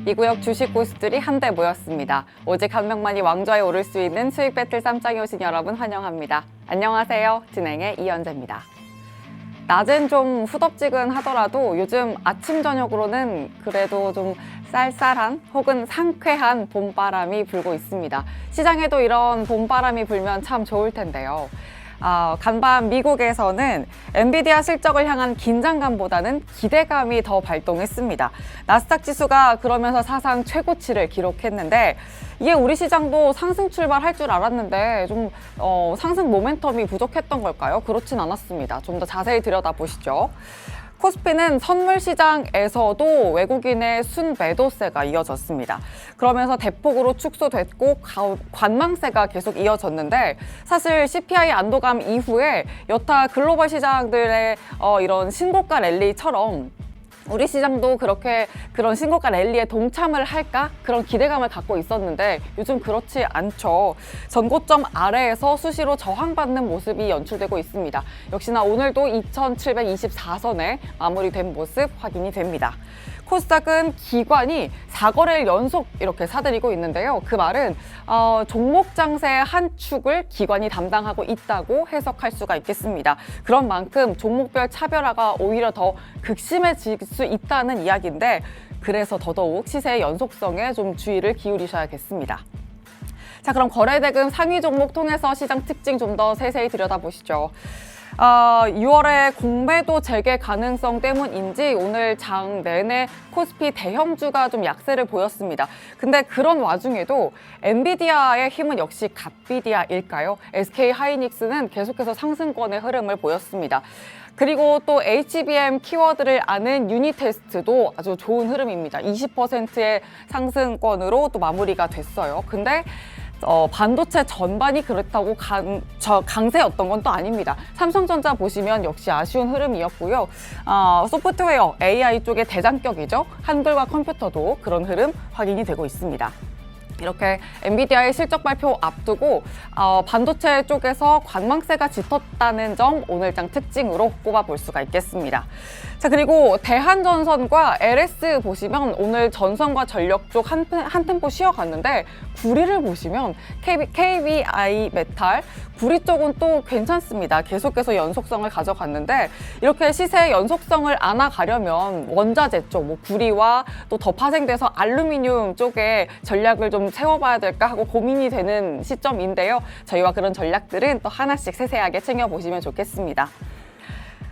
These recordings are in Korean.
이 구역 주식 고수들이 한데 모였습니다. 오직 한 명만이 왕좌에 오를 수 있는 수익 배틀 쌈장에 오신 여러분 환영합니다. 안녕하세요. 진행의 이연재입니다. 낮엔 좀 후덥지근하더라도 요즘 아침 저녁으로는 그래도 좀 쌀쌀한 혹은 상쾌한 봄바람이 불고 있습니다. 시장에도 이런 봄바람이 불면 참 좋을 텐데요. 간밤 미국에서는 엔비디아 실적을 향한 긴장감보다는 기대감이 더 발동했습니다. 나스닥 지수가 그러면서 사상 최고치를 기록했는데 이게 우리 시장도 상승 출발할 줄 알았는데 좀 상승 모멘텀이 부족했던 걸까요? 그렇진 않았습니다. 좀 더 자세히 들여다보시죠. 코스피는 선물 시장에서도 외국인의 순매도세가 이어졌습니다. 그러면서 대폭으로 축소됐고 관망세가 계속 이어졌는데 사실 CPI 안도감 이후에 여타 글로벌 시장들의 이런 신고가 랠리처럼 우리 시장도 그렇게 그런 신고가 랠리에 동참을 할까? 그런 기대감을 갖고 있었는데 요즘 그렇지 않죠. 전고점 아래에서 수시로 저항받는 모습이 연출되고 있습니다. 역시나 오늘도 2724선에 마무리된 모습 확인이 됩니다. 코스닥은 기관이 4거래일 연속 이렇게 사들이고 있는데요. 그 말은 종목 장세의 한 축을 기관이 담당하고 있다고 해석할 수가 있겠습니다. 그런 만큼 종목별 차별화가 오히려 더 극심해질 수 있다는 이야기인데 그래서 더더욱 시세의 연속성에 좀 주의를 기울이셔야겠습니다. 자, 그럼 거래대금 상위 종목 통해서 시장 특징 좀 더 세세히 들여다보시죠. 6월에 공매도 재개 가능성 때문인지 오늘 장 내내 코스피 대형주가 좀 약세를 보였습니다. 근데 그런 와중에도 엔비디아의 힘은 역시 갓비디아일까요? SK 하이닉스는 계속해서 상승권의 흐름을 보였습니다. 그리고 또 HBM 키워드를 아는 유니테스트도 아주 좋은 흐름입니다. 20%의 상승권으로 또 마무리가 됐어요. 근데 반도체 전반이 그렇다고 강세였던 건 또 아닙니다. 삼성전자 보시면 역시 아쉬운 흐름이었고요. 소프트웨어, AI 쪽의 대장격이죠. 한글과 컴퓨터도 그런 흐름 확인이 되고 있습니다. 이렇게 엔비디아의 실적 발표 앞두고 반도체 쪽에서 관망세가 짚었다는 점 오늘장 특징으로 꼽아볼 수가 있겠습니다. 자, 그리고 대한전선과 LS 보시면 오늘 전선과 전력 쪽 한 템포 쉬어갔는데 구리를 보시면 KBI 메탈 구리 쪽은 또 괜찮습니다. 계속해서 연속성을 가져갔는데 이렇게 시세의 연속성을 안아가려면 원자재 쪽, 뭐 구리와 또 더 파생돼서 알루미늄 쪽에 전략을 좀 세워봐야 될까 하고 고민이 되는 시점인데요. 저희와 그런 전략들은 또 하나씩 세세하게 챙겨보시면 좋겠습니다.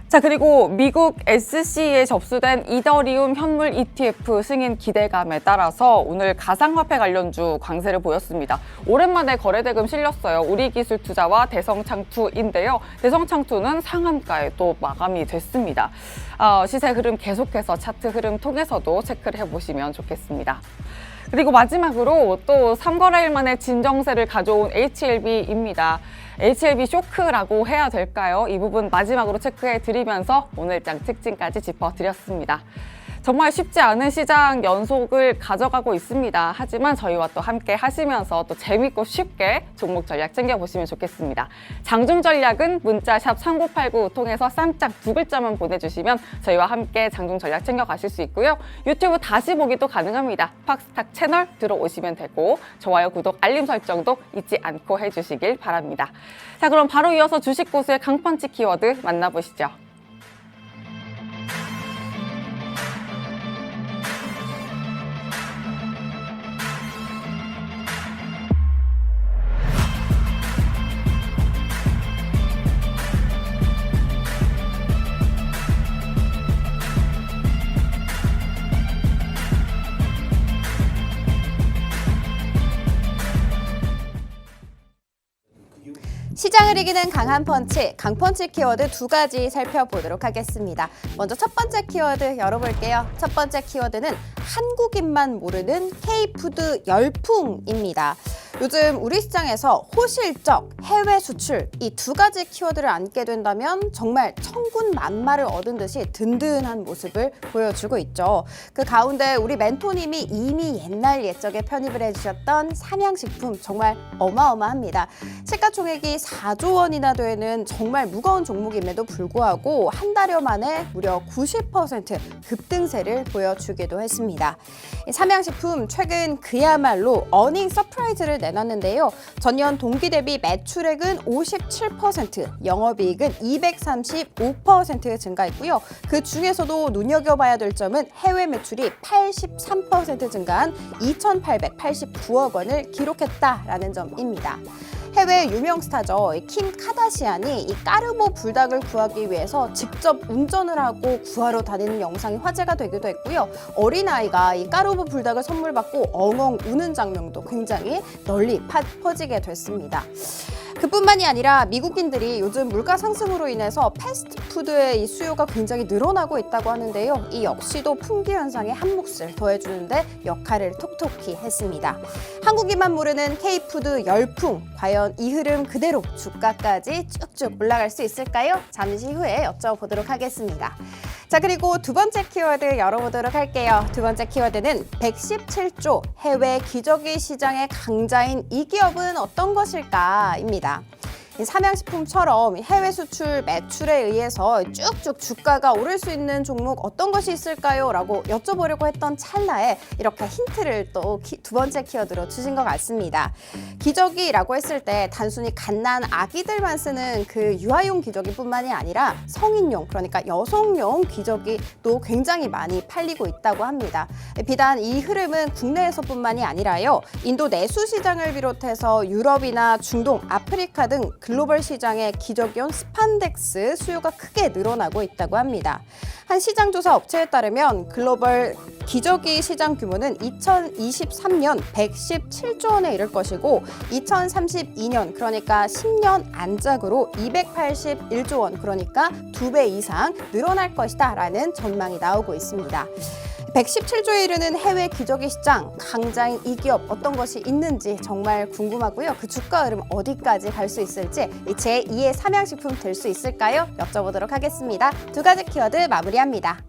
자, 그리고 미국 SC에 접수된 이더리움 현물 ETF 승인 기대감에 따라서 오늘 가상화폐 관련주 강세를 보였습니다. 오랜만에 거래대금 실렸어요. 우리기술투자와 대성창투인데요. 대성창투는 상한가에 또 마감이 됐습니다. 시세 흐름 계속해서 차트 흐름 통해서도 체크를 해보시면 좋겠습니다. 그리고 마지막으로 또 3거래일 만에 진정세를 가져온 HLB입니다. HLB 쇼크라고 해야 될까요? 이 부분 마지막으로 체크해 드리면서 오늘장 특징까지 짚어드렸습니다. 정말 쉽지 않은 시장 연속을 가져가고 있습니다. 하지만 저희와 또 함께 하시면서 또 재밌고 쉽게 종목 전략 챙겨보시면 좋겠습니다. 장중 전략은 문자 샵 3989 통해서 쌈짝 2글자만 보내주시면 저희와 함께 장중 전략 챙겨가실 수 있고요. 유튜브 다시 보기도 가능합니다. 팍스탁 채널 들어오시면 되고 좋아요, 구독, 알림 설정도 잊지 않고 해주시길 바랍니다. 자, 그럼 바로 이어서 주식 고수의 강펀치 키워드 만나보시죠. 시장을 이기는 강한 펀치, 강펀치 키워드 2가지 살펴보도록 하겠습니다. 먼저 첫 번째 키워드 열어볼게요. 첫 번째 키워드는 한국인만 모르는 K푸드 열풍입니다. 요즘 우리 시장에서 호실적, 해외 수출 이 두 가지 키워드를 안게 된다면 정말 천군만마를 얻은 듯이 든든한 모습을 보여주고 있죠. 그 가운데 우리 멘토님이 이미 옛날 옛적에 편입을 해주셨던 삼양식품 정말 어마어마합니다. 시가총액이 4조 원이나 되는 정말 무거운 종목임에도 불구하고 한 달여 만에 무려 90% 급등세를 보여주기도 했습니다. 삼양식품 최근 그야말로 어닝 서프라이즈를 내놨는데요. 전년 동기 대비 매출액은 57%, 영업이익은 235% 증가했고요. 그 중에서도 눈여겨봐야 될 점은 해외 매출이 83% 증가한 2,889억 원을 기록했다라는 점입니다. 해외 유명 스타죠. 킴 카다시안이 이 까르보 불닭을 구하기 위해서 직접 운전을 하고 구하러 다니는 영상이 화제가 되기도 했고요. 어린아이가 이 까르보 불닭을 선물 받고 엉엉 우는 장면도 굉장히 널리 퍼지게 됐습니다. 그뿐만이 아니라 미국인들이 요즘 물가 상승으로 인해서 패스트푸드의 이 수요가 굉장히 늘어나고 있다고 하는데요. 이 역시도 품귀 현상에 한 몫을 더해주는데 역할을 톡톡히 했습니다. 한국인만 모르는 K푸드 열풍, 과연 이 흐름 그대로 주가까지 쭉쭉 올라갈 수 있을까요? 잠시 후에 여쭤보도록 하겠습니다. 자, 그리고 두 번째 키워드 열어보도록 할게요. 두 번째 키워드는 117조 해외 기저귀 시장의 강자인 이 기업은 어떤 것일까입니다. 삼양식품처럼 해외 수출 매출에 의해서 쭉쭉 주가가 오를 수 있는 종목 어떤 것이 있을까요? 라고 여쭤보려고 했던 찰나에 이렇게 힌트를 또 두 번째 키워드로 주신 것 같습니다. 기저귀라고 했을 때 단순히 갓난 아기들만 쓰는 그 유아용 기저귀뿐만이 아니라 성인용, 그러니까 여성용 기저귀도 굉장히 많이 팔리고 있다고 합니다. 비단 이 흐름은 국내에서뿐만이 아니라요. 인도 내수 시장을 비롯해서 유럽이나 중동, 아프리카 등 글로벌 시장의 기저귀용 스판덱스 수요가 크게 늘어나고 있다고 합니다. 한 시장 조사 업체에 따르면 글로벌 기저귀 시장 규모는 2023년 117조 원에 이를 것이고 2032년 그러니까 10년 안짝으로 281조 원 그러니까 2배 이상 늘어날 것이다 라는 전망이 나오고 있습니다. 117조에 이르는 해외 기저귀 시장, 강자인 이 기업 어떤 것이 있는지 정말 궁금하고요. 그 주가 흐름 어디까지 갈 수 있을지 제2의 삼양식품 될 수 있을까요? 여쭤보도록 하겠습니다. 두 가지 키워드 마무리합니다.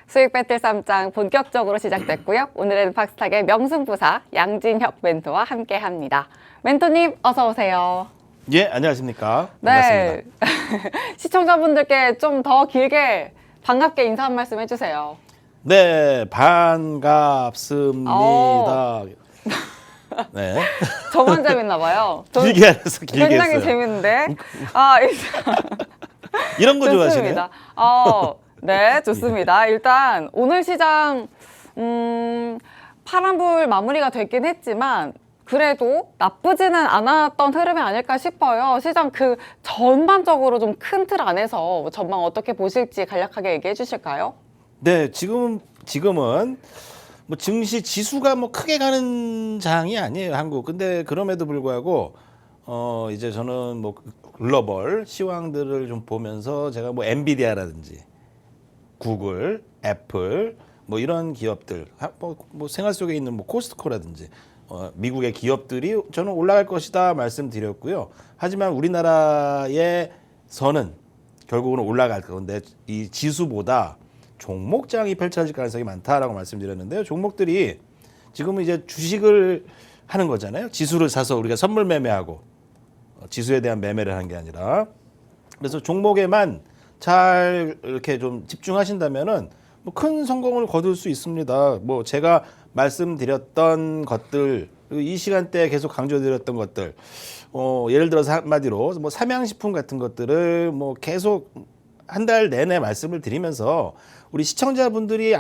수익 배틀 3장 본격적으로 시작됐고요. 오늘은 박스탁의 명승부사 양진혁 멘토와 함께합니다. 멘토님 어서 오세요. 예, 안녕하십니까. 네, 반갑습니다. 시청자분들께 좀 더 길게 반갑게 인사 한 말씀 해주세요. 네, 반갑습니다. 네. 저만 재밌나 봐요. 길게 해서 길게 굉장히 했어요. 재밌는데. 이런 거 좋아하시네요. 좋습니다. 네, 좋습니다. 일단 오늘 시장 파란불 마무리가 됐긴 했지만 그래도 나쁘지는 않았던 흐름이 아닐까 싶어요. 시장 그 전반적으로 좀 큰 틀 안에서 전망 어떻게 보실지 간략하게 얘기해 주실까요? 네, 지금은 뭐 증시 지수가 뭐 크게 가는 장이 아니에요, 한국. 근데 그럼에도 불구하고 이제 저는 뭐 글로벌 시황들을 좀 보면서 제가 뭐 엔비디아라든지 구글, 애플 뭐 이런 기업들, 뭐 생활 속에 있는 뭐 코스트코라든지 미국의 기업들이 저는 올라갈 것이다 말씀드렸고요. 하지만 우리나라에서는 결국은 올라갈 건데 이 지수보다 종목장이 펼쳐질 가능성이 많다라고 말씀드렸는데요. 종목들이 지금은 이제 주식을 하는 거잖아요. 지수를 사서 우리가 선물 매매하고 지수에 대한 매매를 하는 게 아니라, 그래서 종목에만 잘 이렇게 좀 집중하신다면은 뭐 큰 성공을 거둘 수 있습니다. 뭐 제가 말씀드렸던 것들, 이 시간대에 계속 강조드렸던 것들, 예를 들어서 한마디로 뭐 삼양식품 같은 것들을 뭐 계속 한 달 내내 말씀을 드리면서 우리 시청자분들이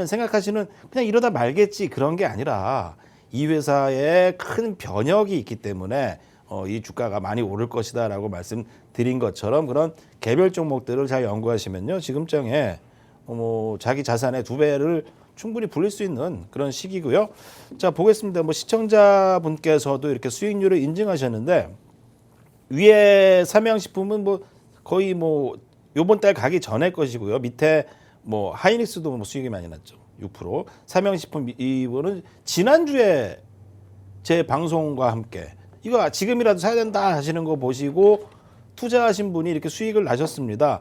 생각하시는 그냥 이러다 말겠지 그런 게 아니라 이 회사에 큰 변혁이 있기 때문에 이 주가가 많이 오를 것이다라고 말씀드린 것처럼 그런 개별 종목들을 잘 연구하시면요, 지금장에 자기 자산의 2배를 충분히 불릴 수 있는 그런 시기고요. 자, 보겠습니다. 뭐 시청자분께서도 이렇게 수익률을 인증하셨는데 위에 삼양식품은 뭐 거의 뭐 요번 달 가기 전에 것이고요. 밑에 뭐 하이닉스도 뭐 수익이 많이 났죠. 6%. 삼양식품 이거는 지난주에 제 방송과 함께 이거 지금이라도 사야 된다 하시는 거 보시고 투자하신 분이 이렇게 수익을 나셨습니다.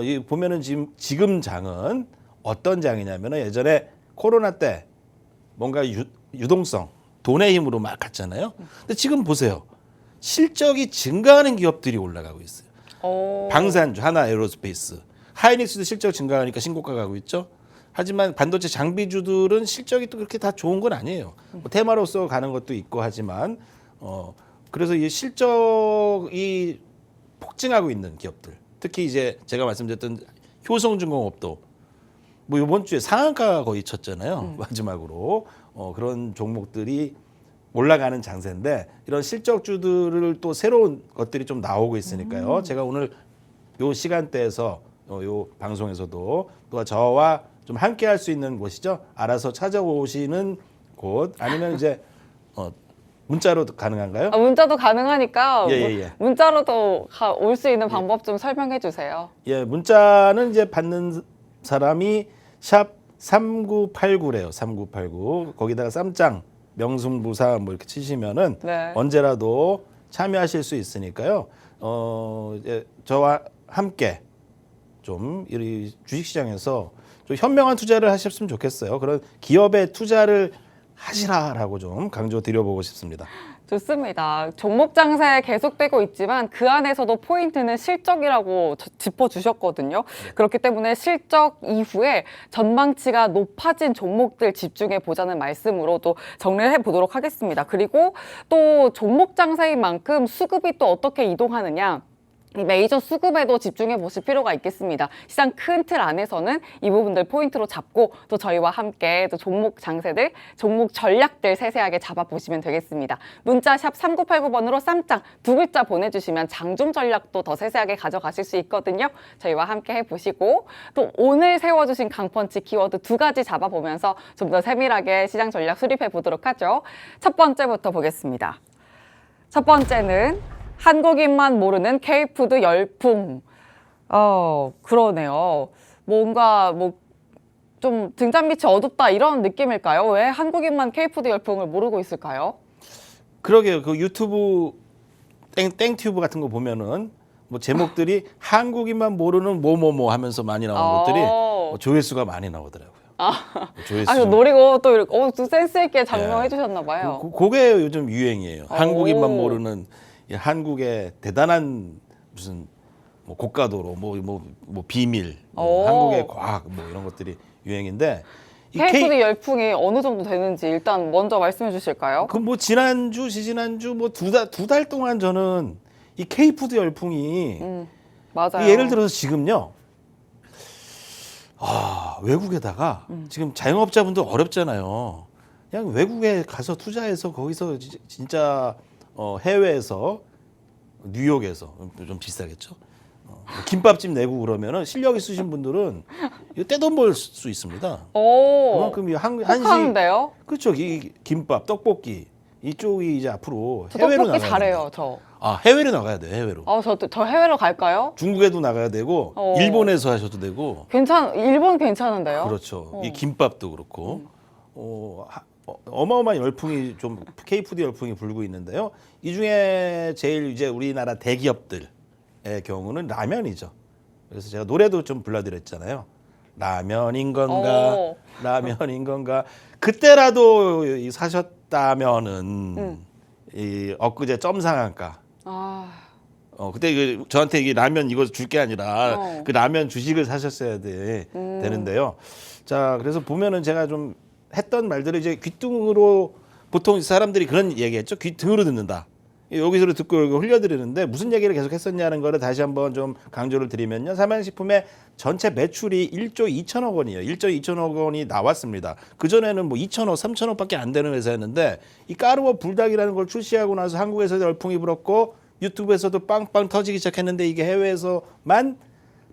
이 보면은 지금 장은 어떤 장이냐면은 예전에 코로나 때 뭔가 유동성, 돈의 힘으로 막 갔잖아요. 근데 지금 보세요. 실적이 증가하는 기업들이 올라가고 있어요. 방산주, 하나 에어로스페이스, 하이닉스도 실적 증가하니까 신고가 가고 있죠. 하지만 반도체 장비주들은 실적이 또 그렇게 다 좋은 건 아니에요. 뭐 테마로서 가는 것도 있고 하지만 그래서 이 실적이 폭증하고 있는 기업들, 특히 이제 제가 말씀드렸던 효성중공업도 뭐 이번 주에 상한가 거의 쳤잖아요. 마지막으로 그런 종목들이 올라가는 장세인데 이런 실적주들을 또 새로운 것들이 좀 나오고 있으니까요. 제가 오늘 요 시간대에서 요 방송에서도 또 저와 좀 함께 할 수 있는 곳이죠. 알아서 찾아오시는 곳 아니면 이제 문자로도 가능한가요? 문자도 가능하니까 예. 문자로도 올 수 있는 방법 좀 설명해 주세요. 예, 문자는 이제 받는 사람이 샵 3989래요. 3989. 거기다가 쌈장 명승부사 뭐 이렇게 치시면은 네. 언제라도 참여하실 수 있으니까요. 이제 저와 함께 좀 이 주식시장에서 좀 현명한 투자를 하셨으면 좋겠어요. 그런 기업에 투자를 하시라라고 좀 강조 드려보고 싶습니다. 좋습니다. 종목 장세 계속되고 있지만 그 안에서도 포인트는 실적이라고 짚어주셨거든요. 그렇기 때문에 실적 이후에 전망치가 높아진 종목들 집중해 보자는 말씀으로 또 정리를 해보도록 하겠습니다. 그리고 또 종목 장세인 만큼 수급이 또 어떻게 이동하느냐. 이 메이저 수급에도 집중해 보실 필요가 있겠습니다. 시장 큰 틀 안에서는 이 부분들 포인트로 잡고 또 저희와 함께 또 종목 장세들, 종목 전략들 세세하게 잡아보시면 되겠습니다. 문자 샵 3989번으로 쌈장 두 글자 보내주시면 장중 전략도 더 세세하게 가져가실 수 있거든요. 저희와 함께 해보시고 또 오늘 세워주신 강펀치 키워드 두 가지 잡아보면서 좀 더 세밀하게 시장 전략 수립해 보도록 하죠. 첫 번째부터 보겠습니다. 첫 번째는 한국인만 모르는 K푸드 열풍. 그러네요. 뭔가 좀 등잔빛이 어둡다 이런 느낌일까요? 왜 한국인만 K푸드 열풍을 모르고 있을까요? 그러게요. 그 유튜브 땡튜브 같은 거 보면은 뭐 제목들이 한국인만 모르는 뭐뭐뭐 하면서 많이 나오는 것들이 조회수가 많이 나오더라고요. 조회수 노리고 또 이렇게 또 센스 있게 장명해 주셨나 봐요. 그게 요즘 유행이에요. 한국인만 모르는 한국의 대단한 무슨 뭐 고가도로 뭐 비밀, 한국의 과학 뭐 이런 것들이 유행인데 K푸드 열풍이 어느 정도 되는지 일단 먼저 말씀해 주실까요? 그 뭐 지난주 뭐 두 달 동안 저는 이 K푸드 열풍이 맞아요. 예를 들어서 지금요. 외국에다가 지금 자영업자분들 어렵잖아요. 그냥 외국에 가서 투자해서 거기서 진짜 해외에서 뉴욕에서 좀 비싸겠죠. 김밥집 내고 그러면은 실력 있으신 분들은 이거 떼돈 벌 수 있습니다. 그만큼 이 한식 한데요? 그렇죠. 이 김밥, 떡볶이 이쪽이 이제 앞으로 저 해외로 떡볶이 나가야 잘해요, 됩니다. 저. 해외로 나가야 돼요. 해외로. 저 해외로 갈까요? 중국에도 나가야 되고 일본에서 하셔도 되고. 일본 괜찮은데요? 그렇죠. 이 김밥도 그렇고 어마어마한 열풍이 좀 K푸드 열풍이 불고 있는데요. 이 중에 제일 이제 우리나라 대기업들의 경우는 라면이죠. 그래서 제가 노래도 좀 불러드렸잖아요. 라면인 건가, 라면인 건가. 그때라도 사셨다면은 이 엊그제 점상한가. 그때 저한테 이 라면 이거 줄 게 아니라 그 라면 주식을 사셨어야 되는데요. 자, 그래서 보면은 제가 좀 했던 말들을 이제 귓등으로 보통 사람들이 그런 얘기했죠. 귓등으로 듣는다. 여기서 듣고 여기 흘려드리는데 무슨 얘기를 계속 했었냐는 거를 다시 한번 좀 강조를 드리면요. 삼양식품의 전체 매출이 1조 2천억 원이에요. 1조 2천억 원이 나왔습니다. 그전에는 뭐 2천억, 3천억밖에 안 되는 회사였는데 이 까르보 불닭이라는 걸 출시하고 나서 한국에서도 열풍이 불었고 유튜브에서도 빵빵 터지기 시작했는데 이게 해외에서만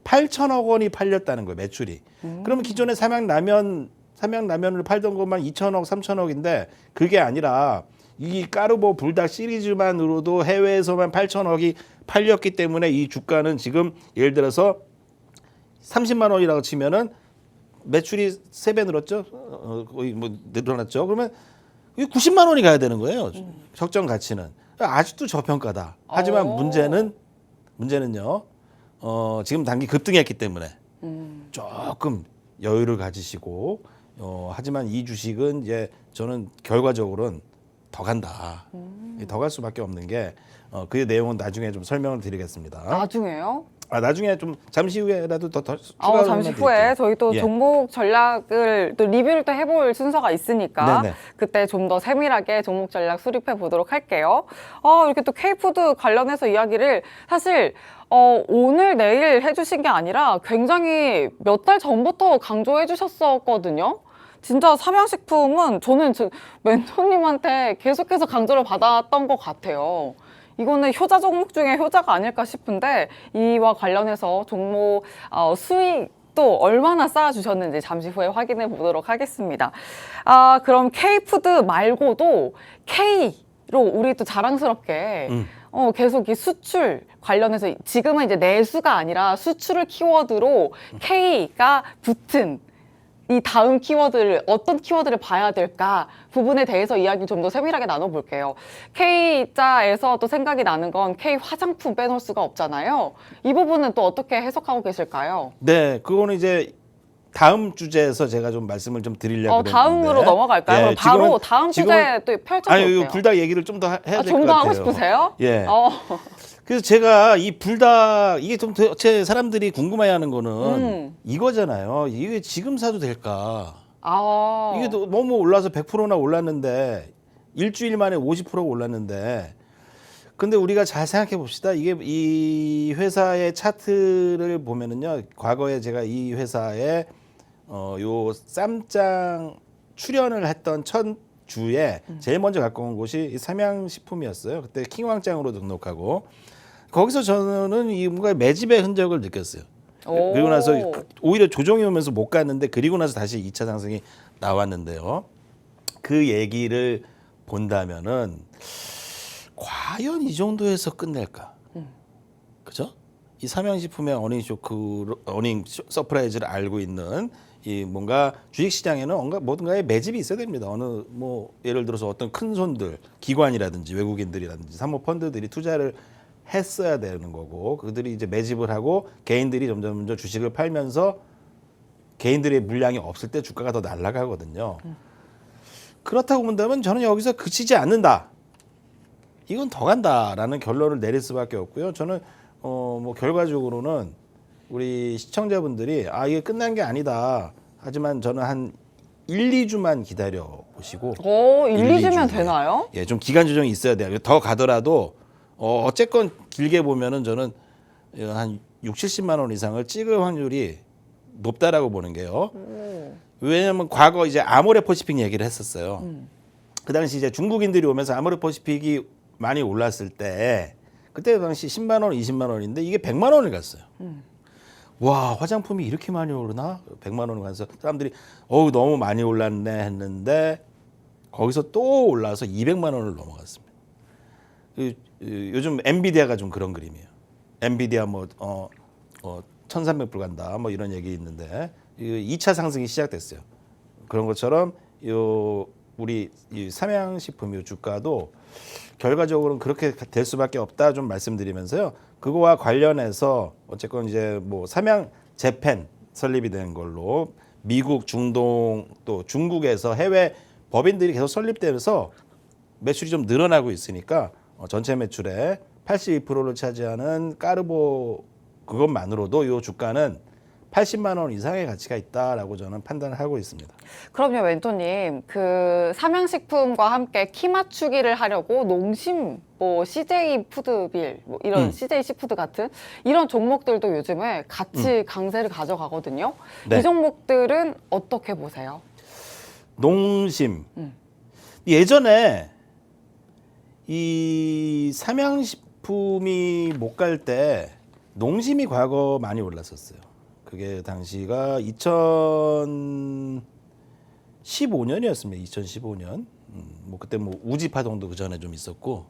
8천억 원이 팔렸다는 거예요. 매출이. 그러면 기존의 삼양라면 삼양라면을 팔던 것만 2천억, 3천억인데 그게 아니라 이 까르보 불닭 시리즈만으로도 해외에서만 8천억이 팔렸기 때문에 이 주가는 지금 예를 들어서 30만 원이라고 치면은 매출이 3배 늘었죠? 거의 뭐 늘어났죠? 그러면 90만 원이 가야 되는 거예요. 적정 가치는. 아직도 저평가다. 하지만 오. 문제는요. 지금 단기 급등했기 때문에 조금 여유를 가지시고 하지만 이 주식은 이제 저는 결과적으로는 더 간다. 더 갈 수밖에 없는 게 그 내용은 나중에 좀 설명을 드리겠습니다. 나중에요? 나중에 좀 잠시 후에라도 더 추가로 잠시 설명드릴게요. 후에 저희 또 예. 종목 전략을 또 리뷰를 또 해볼 순서가 있으니까 네네. 그때 좀 더 세밀하게 종목 전략 수립해 보도록 할게요. 이렇게 또 K푸드 관련해서 이야기를 사실 오늘 내일 해주신 게 아니라 굉장히 몇 달 전부터 강조해 주셨었거든요. 진짜 삼양식품은 저는 멘토님한테 계속해서 강조를 받았던 것 같아요. 이거는 효자 종목 중에 효자가 아닐까 싶은데 이와 관련해서 종목 수익도 얼마나 쌓아주셨는지 잠시 후에 확인해 보도록 하겠습니다. 그럼 K푸드 말고도 K로 우리 또 자랑스럽게 계속 이 수출 관련해서 지금은 이제 내수가 아니라 수출을 키워드로 K가 붙은 이 다음 키워드를 어떤 키워드를 봐야 될까 부분에 대해서 이야기 좀 더 세밀하게 나눠볼게요. K자에서 또 생각이 나는 건 K 화장품 빼놓을 수가 없잖아요. 이 부분은 또 어떻게 해석하고 계실까요? 네, 그거는 이제 다음 주제에서 제가 좀 말씀을 좀 드리려고 그랬는데. 다음으로 넘어갈까요? 그럼 바로 지금은- 다음 주제 지금은- 또 펼쳐볼게요. 아니, 불닭 얘기를 좀 더 해야 될 것 같아요. 좀 더 하고 싶으세요? 예. 어. 그래서 제가 이 불닭 이게 좀 제 사람들이 궁금해하는 거는 이거잖아요. 이게 지금 사도 될까? 이게 너무 올라서 100%나 올랐는데 일주일 만에 50%가 올랐는데 근데 우리가 잘 생각해 봅시다. 이게 이 회사의 차트를 보면은요. 과거에 제가 이 회사에 요 쌈장 출연을 했던 첫 주에 제일 먼저 갖고 온 곳이 이 삼양식품이었어요. 그때 킹왕짱으로 등록하고 거기서 저는 이 뭔가 매집의 흔적을 느꼈어요. 그리고 나서 오히려 조정이 오면서 못 갔는데 그리고 나서 다시 2차 상승이 나왔는데요. 그 얘기를 본다면은 과연 이 정도에서 끝낼까? 그죠? 이 삼양식품의 어닝 서프라이즈를 알고 있는 이 뭔가 주식시장에는 뭔가의 매집이 있어야 됩니다. 어느 뭐 예를 들어서 어떤 큰 손들, 기관이라든지 외국인들이라든지 사모펀드들이 투자를 했어야 되는 거고 그들이 이제 매집을 하고 개인들이 점점 주식을 팔면서 개인들의 물량이 없을 때 주가가 더 날아가거든요. 그렇다고 본다면 저는 여기서 그치지 않는다. 이건 더 간다라는 결론을 내릴 수밖에 없고요. 저는 뭐 결과적으로는 우리 시청자분들이 이게 끝난 게 아니다. 하지만 저는 한 1, 2주만 기다려 보시고 1, 2주면 되나요? 예, 좀 기간 조정이 있어야 돼요. 더 가더라도 어쨌건 길게 보면은 저는 한 6, 70만 원 이상을 찍을 확률이 높다라고 보는 게요. 왜냐하면 과거 이제 아모레퍼시픽 얘기를 했었어요. 그 당시 이제 중국인들이 오면서 아모레퍼시픽이 많이 올랐을 때 그때 당시 10만 원, 20만 원인데 이게 100만 원을 갔어요. 와, 화장품이 이렇게 많이 오르나? 100만 원을 가서 사람들이 너무 많이 올랐네 했는데 거기서 또 올라서 200만 원을 넘어갔습니다. 요즘 엔비디아가 좀 그런 그림이에요. 엔비디아 1,300불 간다 뭐 이런 얘기 있는데 2차 상승이 시작됐어요. 그런 것처럼 우리 이 삼양식품 주가도 결과적으로는 그렇게 될 수밖에 없다 좀 말씀드리면서요. 그거와 관련해서 어쨌건 이제 뭐 삼양 재팬 설립이 된 걸로 미국, 중동 또 중국에서 해외 법인들이 계속 설립되면서 매출이 좀 늘어나고 있으니까 전체 매출의 82%를 차지하는 까르보 그것만으로도 이 주가는 80만 원 이상의 가치가 있다라고 저는 판단을 하고 있습니다. 그럼요, 멘토님. 그 삼양식품과 함께 키 맞추기를 하려고 농심, 뭐 CJ 푸드빌, 뭐 이런 CJ 시푸드 같은 이런 종목들도 요즘에 같이 강세를 가져가거든요. 네. 이 종목들은 어떻게 보세요? 농심. 예전에 이 삼양식품이 못 갈 때 농심이 과거 많이 올랐었어요. 그게 당시가 15년이었습니다. 2015년. 뭐 그때 뭐 우지 파동도 그 전에 좀 있었고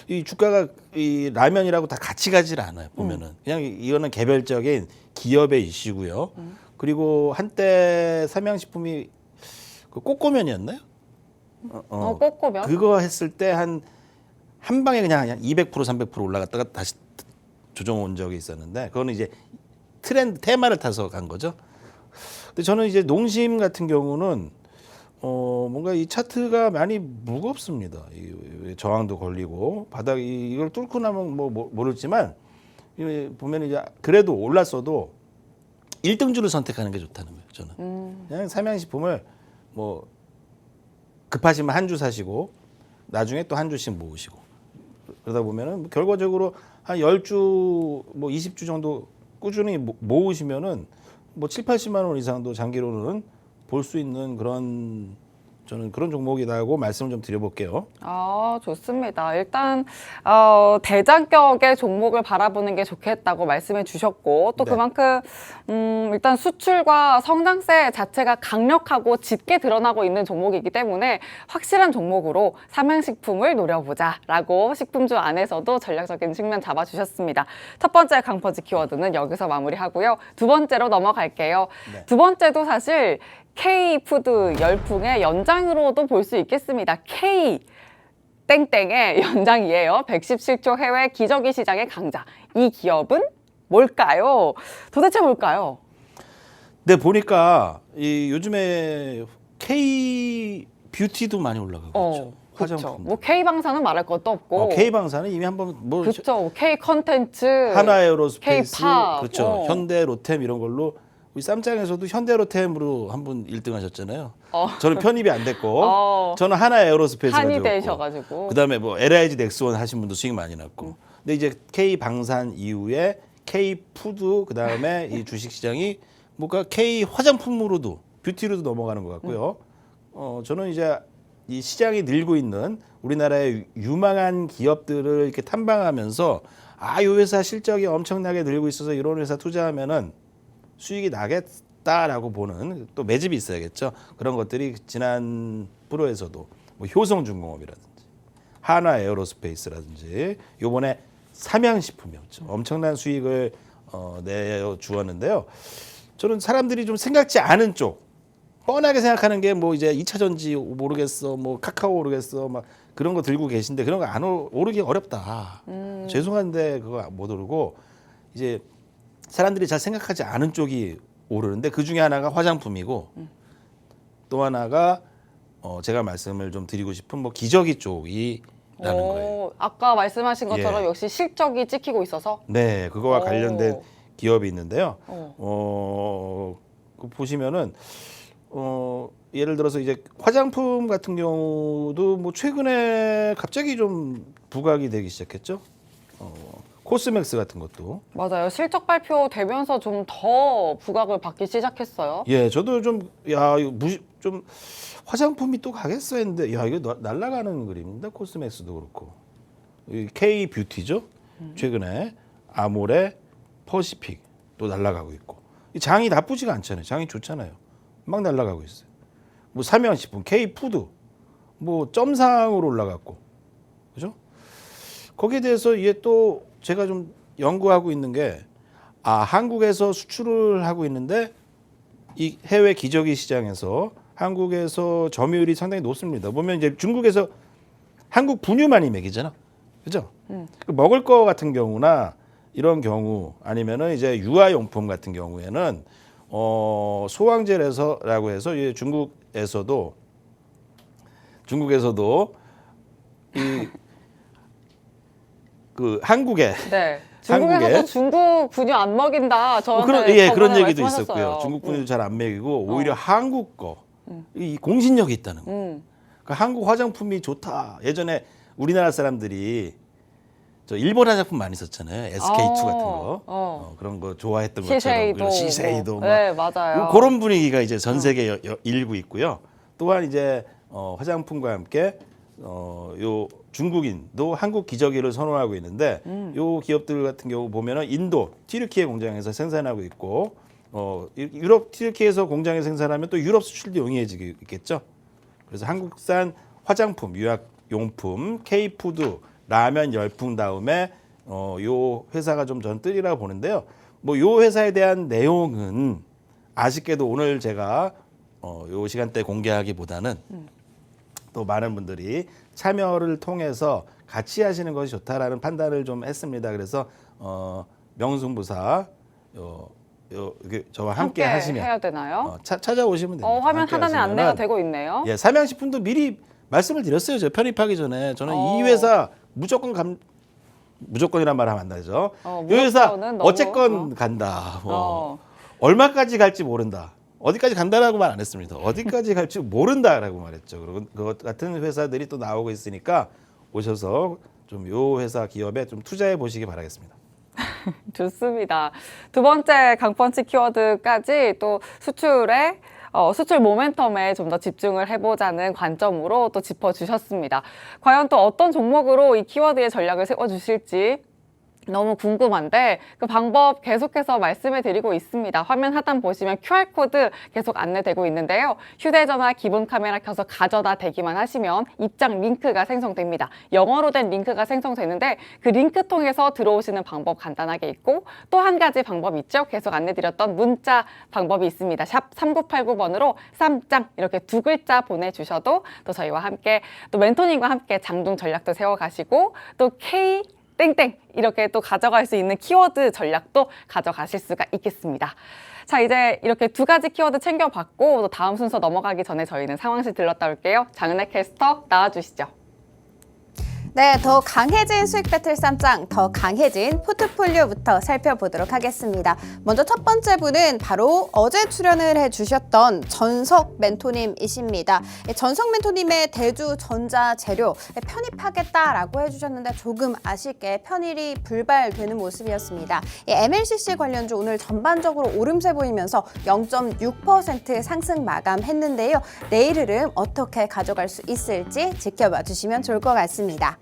이 주가가 이 라면이라고 다 같이 가지를 않아요. 보면은 그냥 이거는 개별적인 기업의 이슈고요. 그리고 한때 삼양식품이 그 꼬꼬면이었나요? 꼬꼬면? 그거 했을 때 한 방에 그냥 200% 300% 올라갔다가 다시 조정 온 적이 있었는데 그거는 이제 트렌드 테마를 타서 간 거죠. 근데 저는 이제 농심 같은 경우는 뭔가 이 차트가 많이 무겁습니다. 이 저항도 걸리고 바닥 이걸 뚫고 나면 뭐 모르지만 보면 이제 그래도 올랐어도 1등주를 선택하는 게 좋다는 거예요. 저는 그냥 삼양식품을 뭐 급하시면 한 주 사시고 나중에 또 한 주씩 모으시고 그러다 보면은 결과적으로 한 10주 뭐 20주 정도 꾸준히 모으시면은 뭐 7, 80만 원 이상도 장기로는 볼 수 있는 그런 저는 그런 종목이라고 말씀을 좀 드려볼게요. 좋습니다. 일단 대장격의 종목을 바라보는 게 좋겠다고 말씀해 주셨고 또 네. 그만큼 일단 수출과 성장세 자체가 강력하고 짙게 드러나고 있는 종목이기 때문에 확실한 종목으로 삼양식품을 노려보자라고 식품주 안에서도 전략적인 측면 잡아주셨습니다. 첫 번째 강퍼지 키워드는 여기서 마무리하고요. 두 번째로 넘어갈게요. 네. 두 번째도 사실 K푸드 열풍의 연장으로도 볼 수 있겠습니다. K 땡땡의 연장이에요. 117조 해외 기저귀 시장의 강자. 이 기업은 뭘까요? 도대체 뭘까요? 네, 보니까 이 요즘에 K 뷰티도 많이 올라가고 있죠. 그렇죠. 화장품. 뭐 K 방사는 말할 것도 없고. K 방사는 이미 한번 뭐 그렇죠. K 컨텐츠, 하나에어로스페이스, K-팝, 그렇죠. 현대 로템 이런 걸로 우리 쌈장에서도 현대 로템으로 한번 1등 하셨잖아요. 저는 편입이 안 됐고 저는 하나에어로스페이스 한이 가지고 되셔가지고. 그다음에 뭐 LIG 넥스원 하신 분도 수익 많이 났고. 근데 이제 K 방산 이후에 K 푸드 그다음에 이 주식 시장이 뭔가 K 화장품으로도 뷰티로도 넘어가는 것 같고요. 저는 이제 이 시장이 늘고 있는 우리나라의 유망한 기업들을 이렇게 탐방하면서 요 회사 실적이 엄청나게 늘고 있어서 이런 회사 투자하면은 수익이 나겠다라고 보는 또 매집이 있어야겠죠. 그런 것들이 지난 프로에서도 뭐 효성중공업이라든지 하나에어로스페이스라든지 요번에 삼양식품이었죠. 엄청난 수익을 내주었는데요. 저는 사람들이 좀 생각지 않은 쪽 뻔하게 생각하는 게 뭐 이제 2차 전지 모르겠어, 뭐 카카오 모르겠어, 막 그런 거 들고 계신데 그런 거 안 오르기 어렵다. 죄송한데 그거 못 오르고 이제 사람들이 잘 생각하지 않은 쪽이 오르는데 그 중에 하나가 화장품이고 또 하나가 제가 말씀을 좀 드리고 싶은 뭐 기저귀 쪽이라는 거예요. 아까 말씀하신 것처럼 예. 역시 실적이 찍히고 있어서. 네, 그거와 오. 관련된 기업이 있는데요. 그 보시면은 예를 들어서 이제 화장품 같은 경우도 뭐 최근에 갑자기 좀 부각이 되기 시작했죠. 코스맥스 같은 것도. 맞아요. 실적 발표되면서 좀 더 부각을 받기 시작했어요. 예, 저도 좀 이거 좀 화장품이 또 가겠어 했는데 이거 날아가는 그림입니다. 코스맥스도 그렇고. 이 K 뷰티죠. 최근에 아모레, 퍼시픽 또 날아가고 있고. 이 장이 나쁘지가 않잖아요. 장이 좋잖아요. 막 날아가고 있어요. 뭐 삼양식품, K 푸드 뭐 점상으로 올라갔고. 그죠? 거기에 대해서 이게 또 제가 좀 연구하고 있는 게 한국에서 수출을 하고 있는데 이 해외 기저귀 시장에서 한국에서 점유율이 상당히 높습니다. 보면 이제 중국에서 한국 분유 많이 먹이잖아. 그죠? 먹을 거 같은 경우나 이런 경우 아니면은 이제 유아용품 같은 경우에는 소황제라고 해서 중국에서도 이 그 한국에 네. 중국에서도 중국 분유 안 먹인다. 저한테 그런 저번에 얘기도 말씀하셨어요. 있었고요. 중국 분유도 잘 안 먹이고 오히려 한국 이 공신력이 있다는 거. 그러니까 한국 화장품이 좋다. 예전에 우리나라 사람들이 저 일본 화장품 많이 썼잖아요. SK2 같은 거. 그런 거 좋아했던 시세이도, 것처럼 시세이도 막 네, 맞아요. 그런 분위기가 이제 전 세계에 일고 있고요. 또한 이제 화장품과 함께 요 중국인도 한국 기저귀를 선호하고 있는데 요 기업들 같은 경우 보면은 인도 튀르키예 공장에서 생산하고 있고 유럽 튀르키예에서 공장에 생산하면 또 유럽 수출도 용이해지겠죠. 그래서 한국산 화장품, 유학용품, K푸드, 라면 열풍 다음에 요 회사가 좀 전 뜨리라고 보는데요. 뭐 요 회사에 대한 내용은 아쉽게도 오늘 제가 요 시간대 공개하기보다는 또 많은 분들이 참여를 통해서 같이 하시는 것이 좋다라는 판단을 좀 했습니다. 그래서 명승부사 저와 함께 하시면 해야 되나요? 찾아오시면 됩니다. 화면 함께 하단에 하시면은 안내가 되고 있네요. 예, 삼양식품도 미리 말씀을 드렸어요. 저 편입하기 전에 저는 이 어. 회사 무조건이란 말 하면 안 되죠. 이 회사 무조건은 너무, 어쨌건 간다. 어. 얼마까지 갈지 모른다. 어디까지 간다라고 말 안 했습니다. 어디까지 갈지 모른다라고 말했죠. 그리고 그것 같은 회사들이 또 나오고 있으니까 오셔서 좀 요 회사 기업에 좀 투자해 보시기 바라겠습니다. 좋습니다. 두 번째 강펀치 키워드까지 또 수출에 수출 모멘텀에 좀 더 집중을 해보자는 관점으로 또 짚어주셨습니다. 과연 또 어떤 종목으로 이 키워드의 전략을 세워주실지 너무 궁금한데 그 방법 계속해서 말씀해 드리고 있습니다. 화면 하단 보시면 QR코드 계속 안내되고 있는데요. 휴대전화 기본 카메라 켜서 가져다 대기만 하시면 입장 링크가 생성됩니다. 영어로 된 링크가 생성되는데 그 링크 통해서 들어오시는 방법 간단하게 있고 또 한 가지 방법 있죠. 계속 안내드렸던 문자 방법이 있습니다. 샵 3989번으로 쌈짱 이렇게 두 글자 보내주셔도 또 저희와 함께 또 멘토님과 함께 장중 전략도 세워가시고 또 K 땡땡 이렇게 또 가져갈 수 있는 키워드 전략도 가져가실 수가 있겠습니다. 자, 이제 이렇게 두 가지 키워드 챙겨봤고 또 다음 순서 넘어가기 전에 저희는 상황실 들렀다 올게요. 장은혜 캐스터 나와주시죠. 네, 더 강해진 수익 배틀 쌈장, 더 강해진 포트폴리오부터 살펴보도록 하겠습니다. 먼저 첫 번째 분은 바로 어제 출연을 해주셨던 전석 멘토님이십니다. 전석 멘토님의 대주 전자재료 편입하겠다라고 해주셨는데 조금 아쉽게 편입이 불발되는 모습이었습니다. MLCC 관련주 오늘 전반적으로 오름세 보이면서 0.6% 상승 마감했는데요. 내일 흐름 어떻게 가져갈 수 있을지 지켜봐 주시면 좋을 것 같습니다.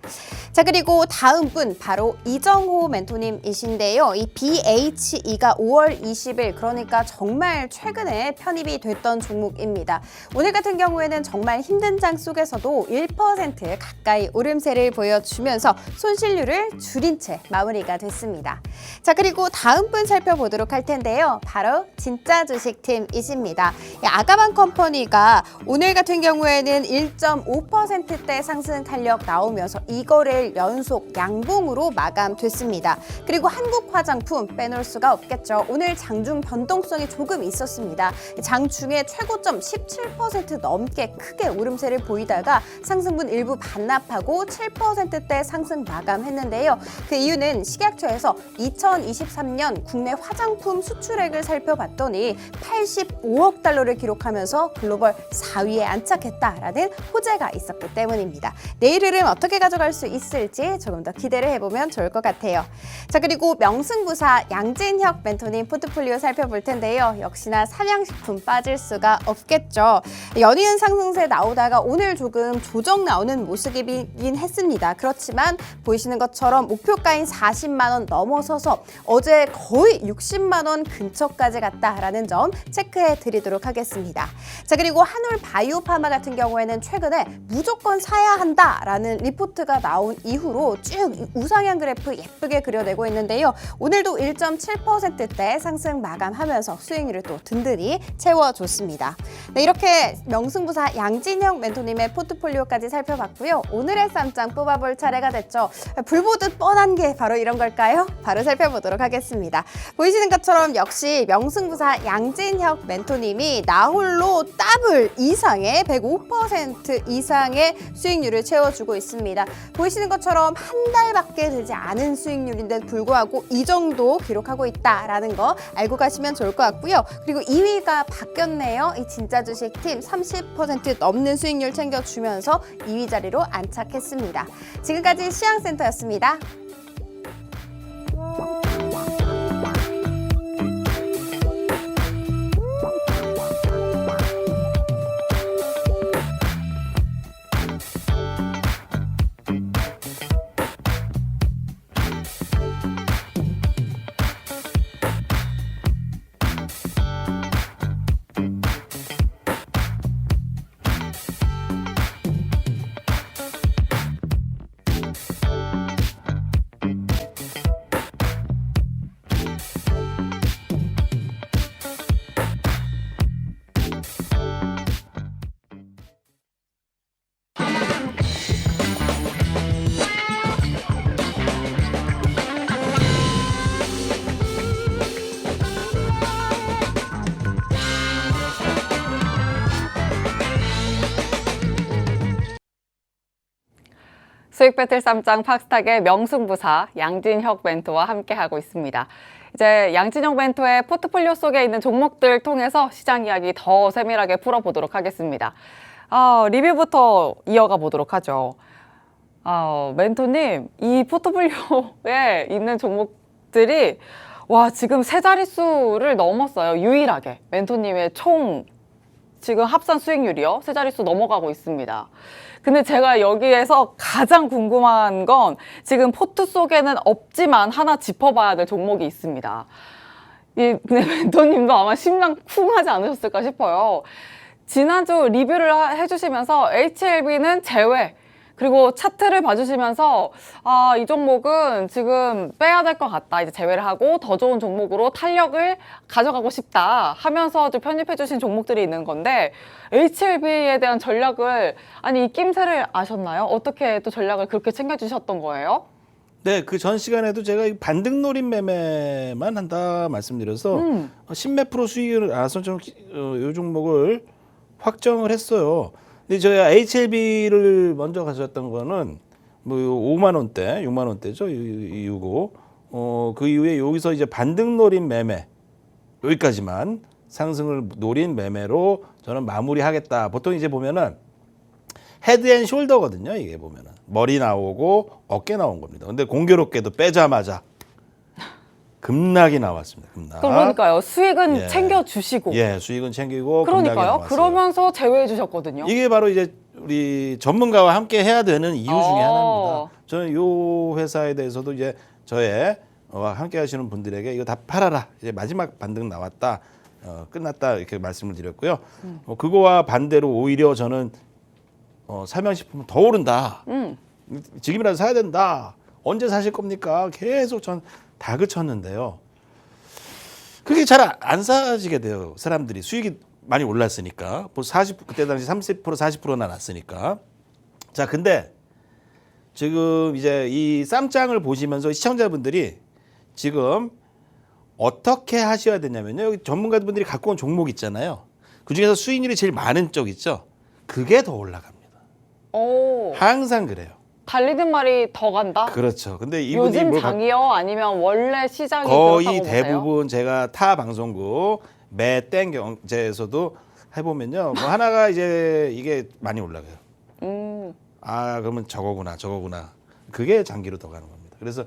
자, 그리고 다음 분 바로 이정호 멘토님이신데요. 이 BHE가 5월 20일 그러니까 정말 최근에 편입이 됐던 종목입니다. 오늘 같은 경우에는 정말 힘든 장 속에서도 1% 가까이 오름세를 보여주면서 손실률을 줄인 채 마무리가 됐습니다. 자, 그리고 다음 분 살펴보도록 할 텐데요. 바로 진짜 주식팀이십니다. 아가방 컴퍼니가 오늘 같은 경우에는 1.5%대 상승 탄력 나오면서 이거를 연속 양봉으로 마감됐습니다. 그리고 한국 화장품 빼놓을 수가 없겠죠. 오늘 장중 변동성이 조금 있었습니다. 장중에 최고점 17% 넘게 크게 오름세를 보이다가 상승분 일부 반납하고 7%대 상승 마감했는데요. 그 이유는 식약처에서 2023년 국내 화장품 수출액을 살펴봤더니 85억 달러를 기록하면서 글로벌 4위에 안착했다라는 호재가 있었기 때문입니다. 내일 흐름 어떻게 가져갈 수 있을지 조금 더 기대를 해보면 좋을 것 같아요. 자, 그리고 명승부사 양진혁 멘토님 포트폴리오 살펴볼 텐데요. 역시나 삼양식품 빠질 수가 없겠죠. 연이은 상승세 나오다가 오늘 조금 조정 나오는 모습이긴 했습니다. 그렇지만 보이시는 것처럼 목표가인 40만 원 넘어서서 어제 거의 60만 원 근처까지 갔다라는 점 체크해 드리도록 하겠습니다. 자, 그리고 한올 바이오파마 같은 경우에는 최근에 무조건 사야 한다라는 리포트가 나온 이후로 쭉 우상향 그래프 예쁘게 그려내고 있는데요. 오늘도 1.7%대 상승 마감하면서 수익률을 또 든든히 채워줬습니다. 네, 이렇게 명승부사 양진영 멘토님의 포트폴리오까지 살펴봤고요. 오늘의 쌈장 뽑아볼 차례가 됐죠. 불보듯 뻔한 게 바로 이런 걸까요? 바로 살펴보도록 하겠습니다. 보이시는 것처럼 역시 명승부사 양진혁 멘토님이 나홀로 더블 이상의 105% 이상의 수익률을 채워주고 있습니다. 보이시는 것처럼 한 달밖에 되지 않은 수익률인데 불구하고 이 정도 기록하고 있다라는 거 알고 가시면 좋을 것 같고요. 그리고 2위가 바뀌었네요. 이 진짜 주식팀 30% 넘는 수익률 챙겨주면서 2위 자리로 안착했습니다. 지금까지 시황센터였습니다. 수익 배틀 쌈장 팍스탁의 명승부사 양진혁 멘토와 함께하고 있습니다. 이제 양진혁 멘토의 포트폴리오 속에 있는 종목들 통해서 시장 이야기 더 세밀하게 풀어보도록 하겠습니다. 리뷰부터 이어가 보도록 하죠. 멘토님, 이 포트폴리오에 있는 종목들이 지금 세 자릿수를 넘었어요. 유일하게. 멘토님의 총 지금 합산 수익률이요. 세 자릿수 넘어가고 있습니다. 근데 제가 여기에서 가장 궁금한 건 지금 포트 속에는 없지만 하나 짚어봐야 될 종목이 있습니다. 근데 멘토님도 아마 심장 쿵 하지 않으셨을까 싶어요. 지난주 리뷰를 해주시면서 HLB는 제외, 그리고 차트를 봐주시면서 이 종목은 지금 빼야 될 것 같다. 이제 제외를 하고 더 좋은 종목으로 탄력을 가져가고 싶다 하면서 좀 편집해 주신 종목들이 있는 건데 HLB에 대한 전략을 이 낌새를 아셨나요? 어떻게 또 전략을 그렇게 챙겨주셨던 거예요? 네, 그 전 시간에도 제가 이 반등 노린 매매만 한다 말씀드려서 10몇 프로 수익을 나서 좀 이 종목을 확정을 했어요. 근데 저희가 HLB를 먼저 가져왔던 거는 뭐 5만 원대, 6만 원대죠. 이후고 그 이후에 여기서 이제 반등 노린 매매 여기까지만 상승을 노린 매매로 저는 마무리하겠다. 보통 이제 보면은 헤드앤숄더거든요. 이게 보면은 머리 나오고 어깨 나온 겁니다. 근데 공교롭게도 빼자마자 급락이 나왔습니다. 급락. 그러니까요. 수익은 챙겨주시고. 수익은 챙기고 그러니까요. 급락이 나왔어요. 그러면서 제외해 주셨거든요. 이게 바로 이제 우리 전문가와 함께 해야 되는 이유 중에 하나입니다. 저는 이 회사에 대해서도 이제 저의 함께 하시는 분들에게 이거 다 팔아라. 이제 마지막 반등 나왔다. 끝났다. 이렇게 말씀을 드렸고요. 그거와 반대로 오히려 저는 삼양식품은 더 오른다. 지금이라도 사야 된다. 언제 사실 겁니까? 계속 전 다그쳤는데요. 그게 잘 안 사지게 돼요. 사람들이 수익이 많이 올랐으니까. 뭐 그때 당시 30% 40%나 났으니까. 자, 근데 지금 이제 이 쌈장을 보시면서 시청자분들이 지금 어떻게 하셔야 되냐면요. 여기 전문가분들이 갖고 온 종목 있잖아요. 그 중에서 수익률이 제일 많은 쪽 있죠. 그게 더 올라갑니다. 항상 그래요. 달리는 말이 더 간다? 그렇죠. 근데 이분이 요즘 장이요? 아니면 원래 시장이 거의 그렇다고 대부분 보세요? 제가 타 방송국 매땡 경제에서도 해보면요. 뭐 하나가 이제 이게 많이 올라가요. 그러면 저거구나. 그게 장기로 더 가는 겁니다. 그래서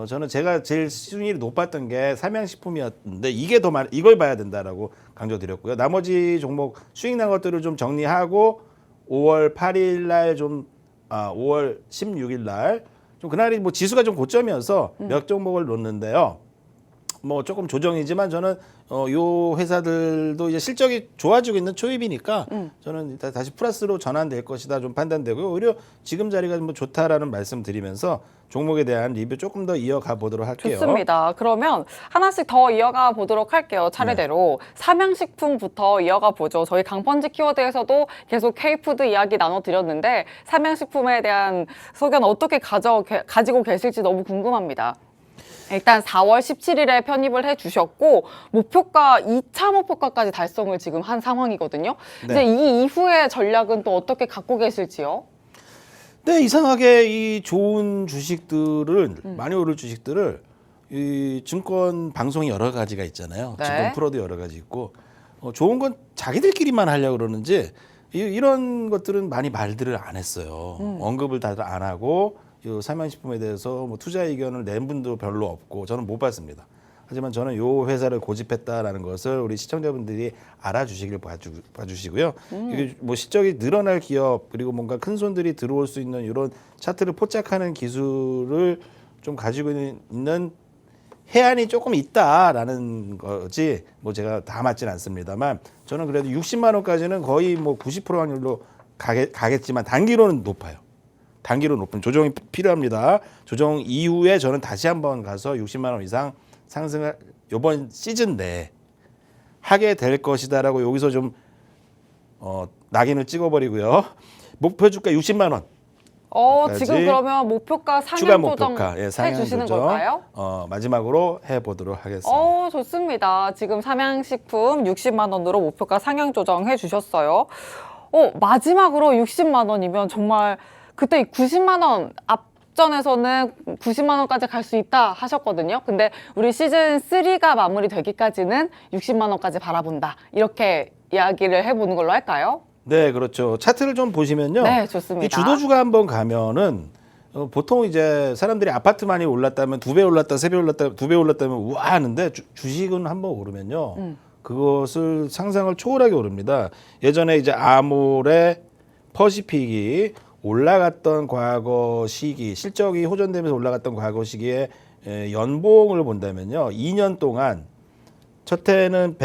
저는 제가 제일 수익률이 높았던 게 삼양식품이었는데 이게 더 많이 이걸 봐야 된다라고 강조드렸고요. 나머지 종목 수익 난 것들을 좀 정리하고 5월 8일 날 5월 16일 날 좀 그날이 뭐 지수가 좀 고점이어서 몇 종목을 놓는데요. 뭐 조금 조정이지만 저는 요 회사들도 이제 실적이 좋아지고 있는 초입이니까 저는 일단 다시 플러스로 전환될 것이다 좀 판단되고요. 오히려 지금 자리가 뭐 좋다라는 말씀 드리면서 종목에 대한 리뷰 조금 더 이어가 보도록 할게요. 좋습니다. 그러면 하나씩 더 이어가 보도록 할게요. 차례대로. 삼양식품부터 이어가 보죠. 저희 강펀지 키워드에서도 계속 K푸드 이야기 나눠드렸는데 삼양식품에 대한 소견 어떻게 가지고 계실지 너무 궁금합니다. 일단 4월 17일에 편입을 해주셨고 목표가 2차 목표가까지 달성을 지금 한 상황이거든요. 이제 이 이후의 전략은 또 어떻게 갖고 계실지요? 네, 이상하게 이 좋은 주식들을 많이 오를 주식들을 이 증권 방송이 여러 가지가 있잖아요. 네. 증권 프로도 여러 가지 있고 좋은 건 자기들끼리만 하려고 그러는지 이런 것들은 많이 말들을 안 했어요. 언급을 다들 안 하고 이 삼양식품에 대해서 뭐 투자 의견을 낸 분도 별로 없고 저는 못 봤습니다. 하지만 저는 이 회사를 고집했다라는 것을 우리 시청자분들이 알아주시길 봐주시고요. 이게 뭐 실적이 늘어날 기업 그리고 뭔가 큰 손들이 들어올 수 있는 이런 차트를 포착하는 기술을 좀 가지고 있는 해안이 조금 있다라는 거지 뭐 제가 다 맞진 않습니다만 저는 그래도 60만 원까지는 거의 뭐 90% 확률로 가겠지만 단기로는 높아요. 단기로 높은 조정이 필요합니다. 조정 이후에 저는 다시 한번 가서 60만 원 이상 상승을 이번 시즌 내에 하게 될 것이다라고 여기서 좀 낙인을 찍어버리고요. 목표 주가 60만 원. 지금 그러면 목표가 추가 상향 목표가 조정 해주시는 걸까요? 마지막으로 해보도록 하겠습니다. 좋습니다. 지금 삼양식품 60만 원으로 목표가 상향 조정해 주셨어요. 마지막으로 60만 원이면 정말 그때 90만 원 앞전에서는 90만 원까지 갈 수 있다 하셨거든요. 근데 우리 시즌 3가 마무리되기까지는 60만 원까지 바라본다. 이렇게 이야기를 해보는 걸로 할까요? 네, 그렇죠. 차트를 좀 보시면요. 네, 좋습니다. 이 주도주가 한번 가면은 보통 이제 사람들이 아파트 많이 올랐다면 2배 올랐다, 3배 올랐다, 2배 올랐다면 우와 하는데 주식은 한번 오르면요. 그것을 상상을 초월하게 오릅니다. 예전에 이제 아몰의 퍼시픽이 올라갔던 과거 시기, 실적이 호전되면서 올라갔던 과거 시기에 연봉을 본다면요. 2년 동안 첫 해는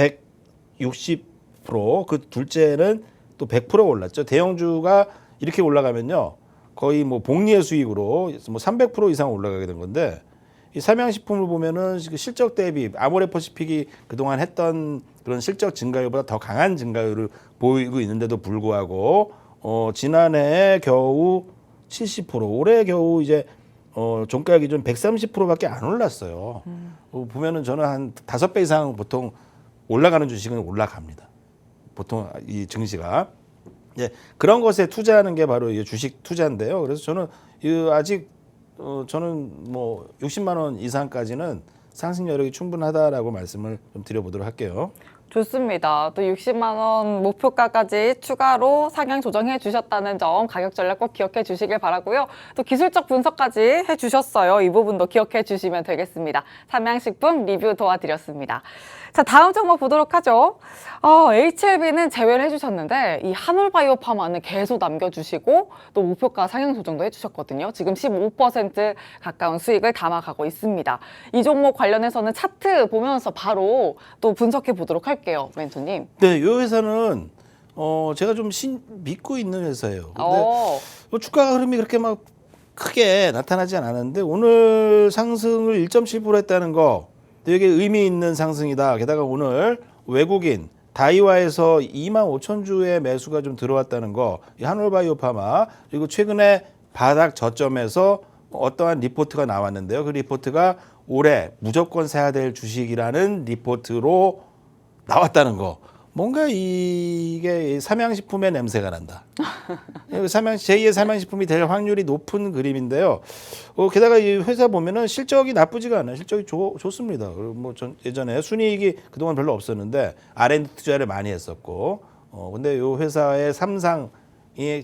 160%, 그 둘째는 또 100% 올랐죠. 대형주가 이렇게 올라가면요. 거의 뭐 복리의 수익으로 뭐 300% 이상 올라가게 된 건데 이 삼양식품을 보면은 실적 대비 아모레 퍼시픽이 그동안 했던 그런 실적 증가율보다 더 강한 증가율을 보이고 있는데도 불구하고 지난해에 겨우 70%, 올해 겨우 이제 종가 기준 130%밖에 안 올랐어요. 보면은 저는 한 5배 이상 보통 올라가는 주식은 올라갑니다. 보통 이 증시가 그런 것에 투자하는 게 바로 이 주식 투자인데요. 그래서 저는 아직 저는 뭐 60만 원 이상까지는 상승 여력이 충분하다라고 말씀을 좀 드려보도록 할게요. 좋습니다. 또 60만 원 목표가까지 추가로 상향 조정해 주셨다는 점 가격 전략 꼭 기억해 주시길 바라고요. 또 기술적 분석까지 해 주셨어요. 이 부분도 기억해 주시면 되겠습니다. 삼양식품 리뷰 도와드렸습니다. 자, 다음 종목 보도록 하죠. HLB는 제외를 해주셨는데 이 한올바이오파마는 계속 남겨주시고 또 목표가 상향 조정도 해주셨거든요. 지금 15% 가까운 수익을 담아가고 있습니다. 이 종목 관련해서는 차트 보면서 바로 또 분석해 보도록 할게요, 멘토님. 네, 이 회사는 제가 좀 믿고 있는 회사예요. 근데 뭐 주가 흐름이 그렇게 막 크게 나타나지 않았는데 오늘 상승을 1.7% 했다는 거 되게 의미 있는 상승이다. 게다가 오늘 외국인 다이와에서 25,000주의 매수가 좀 들어왔다는 거, 이 한올바이오파마, 그리고 최근에 바닥 저점에서 어떠한 리포트가 나왔는데요. 그 리포트가 올해 무조건 사야 될 주식이라는 리포트로 나왔다는 거. 뭔가 이게 삼양식품의 냄새가 난다. 제2의 삼양식품이 될 확률이 높은 그림인데요. 게다가 이 회사 보면은 실적이 나쁘지가 않아요. 실적이 좋습니다. 그리고 뭐 예전에 순이익이 그동안 별로 없었는데 R&D 투자를 많이 했었고, 근데 이 회사의 삼상이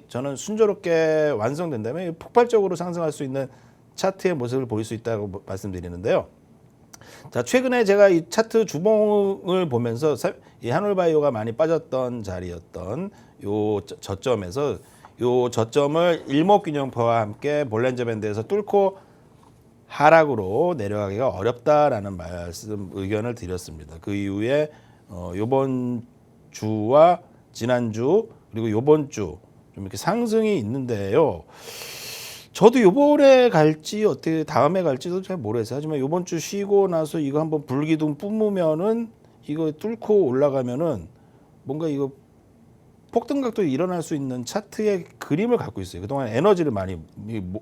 저는 순조롭게 완성된다면 폭발적으로 상승할 수 있는 차트의 모습을 보일 수 있다고 말씀드리는데요. 자, 최근에 제가 이 차트 주봉을 보면서 이 한올바이오가 많이 빠졌던 자리였던 요 저점에서 요 저점을 일목균형표와 함께 볼린저 밴드에서 뚫고 하락으로 내려가기가 어렵다라는 의견을 드렸습니다. 그 이후에 요번 주와 지난주 그리고 요번 주 좀 이렇게 상승이 있는데요. 저도 요번에 갈지 어떻게 다음에 갈지도 잘 모르겠어요. 하지만 요번 주 쉬고 나서 이거 한번 불기둥 뿜으면은 이거 뚫고 올라가면은 뭔가 이거 폭등각도 일어날 수 있는 차트의 그림을 갖고 있어요. 그동안 에너지를 많이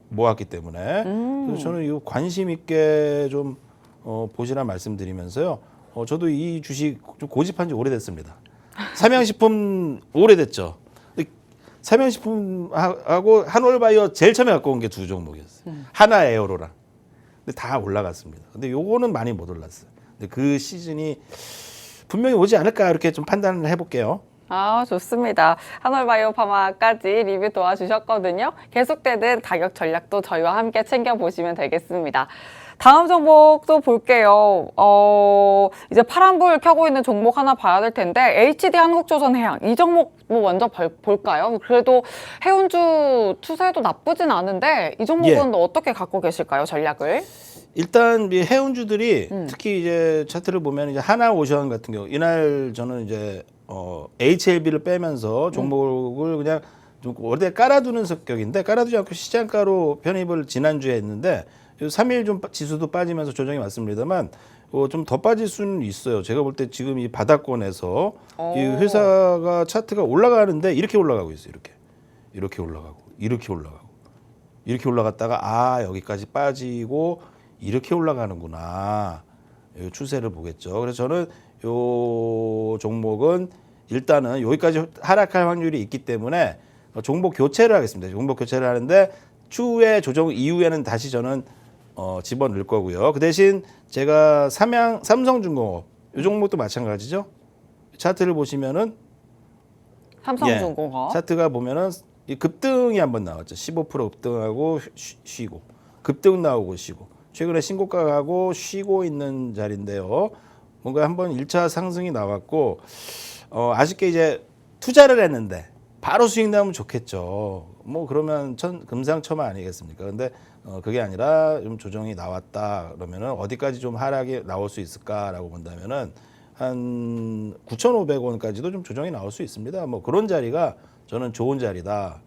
모았기 때문에 그래서 저는 이거 관심 있게 좀 보시라 말씀드리면서요. 저도 이 주식 좀 고집한 지 오래됐습니다. 삼양식품 오래됐죠. 삼양식품하고 한올바이오 제일 처음에 갖고 온 게 두 종목이었어요. 하나 에어로랑. 근데 다 올라갔습니다. 근데 요거는 많이 못 올랐어요. 근데 그 시즌이 분명히 오지 않을까 이렇게 좀 판단을 해볼게요. 좋습니다. 한올바이오파마까지 리뷰 도와주셨거든요. 계속되는 가격 전략도 저희와 함께 챙겨보시면 되겠습니다. 다음 종목도 볼게요. 이제 파란불 켜고 있는 종목 하나 봐야 될 텐데 HD 한국조선해양 이 종목 뭐 먼저 볼까요? 그래도 해운주 추세도 나쁘진 않은데 이 종목은 어떻게 갖고 계실까요? 전략을? 일단 이 해운주들이 특히 이제 차트를 보면 이제 하나오션 같은 경우 이날 저는 이제 HLB를 빼면서 종목을 그냥 좀 어디에 깔아두는 성격인데 깔아두지 않고 시장가로 편입을 지난주에 했는데 3일 좀 지수도 빠지면서 조정이 왔습니다만 좀 더 빠질 수는 있어요. 제가 볼 때 지금 이 바닥권에서 이 회사가 차트가 올라가는데 이렇게 올라가고 있어요. 이렇게 올라가고 이렇게 올라가고 이렇게 올라갔다가 여기까지 빠지고 이렇게 올라가는구나. 이 추세를 보겠죠. 그래서 저는 이 종목은 일단은 여기까지 하락할 확률이 있기 때문에 종목 교체를 하겠습니다. 종목 교체를 하는데 추후에 조정 이후에는 다시 저는 집어넣을 거고요. 그 대신 제가 삼성중공업 이 종목도 마찬가지죠. 차트를 보시면은 삼성중공업. 차트가 보면은 이 급등이 한번 나왔죠. 15% 급등하고 쉬고 급등 나오고 쉬고 최근에 신고가 가고 쉬고 있는 자리인데요. 뭔가 한번 1차 상승이 나왔고 아쉽게 이제 투자를 했는데 바로 수익 나오면 좋겠죠. 뭐 그러면 금상첨화 아니겠습니까? 근데 그게 아니라 좀 조정이 나왔다 그러면은 어디까지 좀 하락이 나올 수 있을까라고 본다면은 한 9,500원까지도 좀 조정이 나올 수 있습니다. 뭐 그런 자리가 저는 좋은 자리다.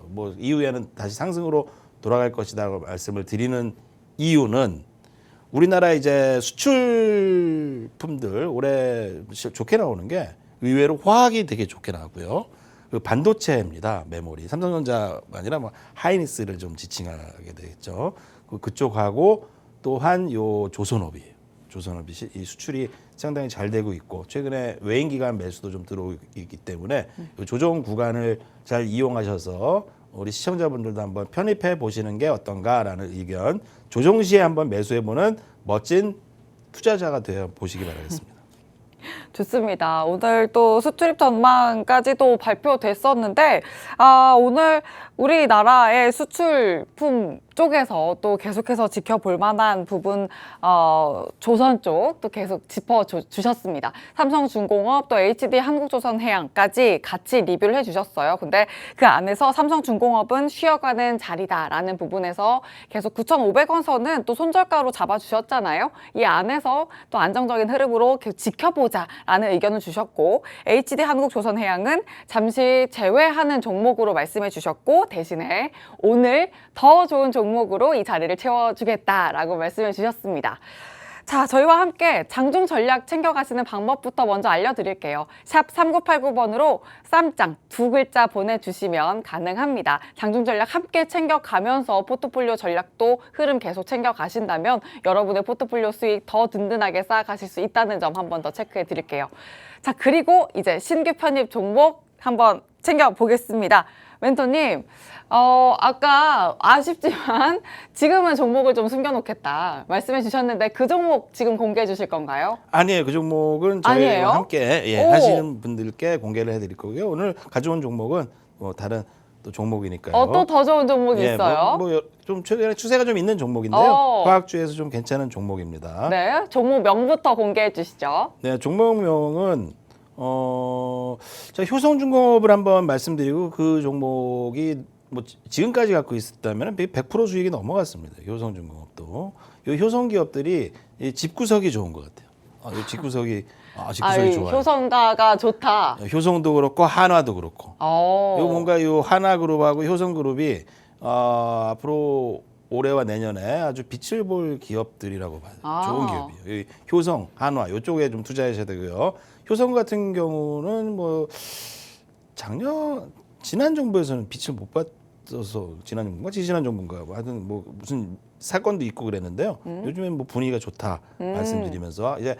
뭐 이후에는 다시 상승으로 돌아갈 것이다라고 말씀을 드리는 이유는 우리나라 이제 수출품들 올해 좋게 나오는 게 의외로 화학이 되게 좋게 나왔고요. 그 반도체입니다. 메모리. 삼성전자가 아니라 뭐 하이닉스를 좀 지칭하게 되겠죠. 그쪽하고 또한 요 조선업이에요. 조선업이 이 수출이 상당히 잘 되고 있고 최근에 외인 기관 매수도 좀 들어오기 때문에 요 조정 구간을 잘 이용하셔서 우리 시청자분들도 한번 편입해 보시는 게 어떤가라는 의견. 조정 시에 한번 매수해 보는 멋진 투자자가 되어 보시기 바라겠습니다. 좋습니다. 오늘 또 수출입 전망까지도 발표됐었는데 오늘 우리나라의 수출품 쪽에서 또 계속해서 지켜볼 만한 부분 조선 쪽 또 계속 짚어주셨습니다. 삼성중공업 또 HD 한국조선해양까지 같이 리뷰를 해주셨어요. 근데 그 안에서 삼성중공업은 쉬어가는 자리다라는 부분에서 계속 9,500원 선은 또 손절가로 잡아주셨잖아요. 이 안에서 또 안정적인 흐름으로 계속 지켜보자라는 의견을 주셨고 HD 한국조선해양은 잠시 제외하는 종목으로 말씀해 주셨고 대신에 오늘 더 좋은 종목으로 이 자리를 채워주겠다라고 말씀해 주셨습니다. 자, 저희와 함께 장중 전략 챙겨가시는 방법부터 먼저 알려드릴게요. 샵 3989번으로 쌈장 두 글자 보내주시면 가능합니다. 장중 전략 함께 챙겨가면서 포트폴리오 전략도 흐름 계속 챙겨가신다면 여러분의 포트폴리오 수익 더 든든하게 쌓아가실 수 있다는 점 한 번 더 체크해 드릴게요. 자, 그리고 이제 신규 편입 종목 한번 챙겨보겠습니다. 멘토님, 아까 아쉽지만 지금은 종목을 좀 숨겨놓겠다 말씀해 주셨는데 그 종목 지금 공개해 주실 건가요? 아니에요. 그 종목은 아니에요? 저희와 함께 오. 하시는 분들께 공개를 해드릴 거고요. 오늘 가져온 종목은 뭐 다른 또 종목이니까요. 또 더 좋은 종목이 있어요? 좀 최근에 추세가 좀 있는 종목인데요. 화학주에서 좀 괜찮은 종목입니다. 네, 종목명부터 공개해 주시죠. 네, 종목명은 제가 효성중공업을 한번 말씀드리고 그 종목이 뭐 지금까지 갖고 있었다면 100% 수익이 넘어갔습니다. 효성중공업도. 이 효성 기업들이 이 집구석이 좋은 것 같아요. 이 집구석이 좋아요. 효성가가 좋다. 효성도 그렇고 한화도 그렇고. 요 뭔가 요 한화그룹하고 효성그룹이 앞으로 올해와 내년에 아주 빛을 볼 기업들이라고 봐요. 좋은 기업이에요. 이 효성, 한화 이쪽에 좀 투자하셔야 되고요. 효성 같은 경우는 뭐 지난 정부에서는 빛을 못 봤어서 지난 정부인가 지지난 정부인가 하여튼 뭐 무슨 사건도 있고 그랬는데요. 요즘엔 뭐 분위기가 좋다 말씀드리면서 이제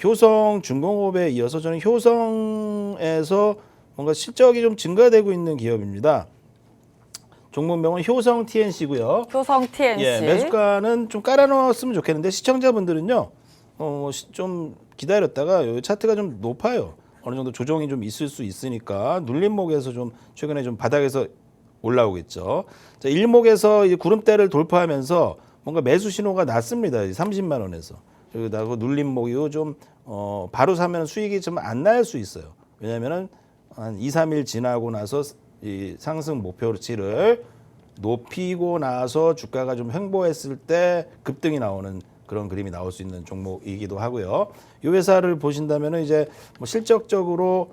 효성중공업에 이어서 저는 효성에서 뭔가 실적이 좀 증가되고 있는 기업입니다. 종목명은 효성 TNC고요. 효성 TNC. 예, 매수가는 좀 깔아놓았으면 좋겠는데 시청자분들은요, 좀 기다렸다가 요 차트가 좀 높아요. 어느 정도 조정이 좀 있을 수 있으니까 눌림목에서 좀 최근에 좀 바닥에서 올라오겠죠. 자, 일목에서 이제 구름대를 돌파하면서 뭔가 매수 신호가 났습니다. 30만 원에서. 여기다가 눌림목이요 좀 바로 사면 수익이 좀 안 날 수 있어요. 왜냐면은 한 2, 3일 지나고 나서 이 상승 목표치를 높이고 나서 주가가 좀 횡보했을 때 급등이 나오는 그런 그림이 나올 수 있는 종목이기도 하고요. 이 회사를 보신다면은 이제 뭐 실적적으로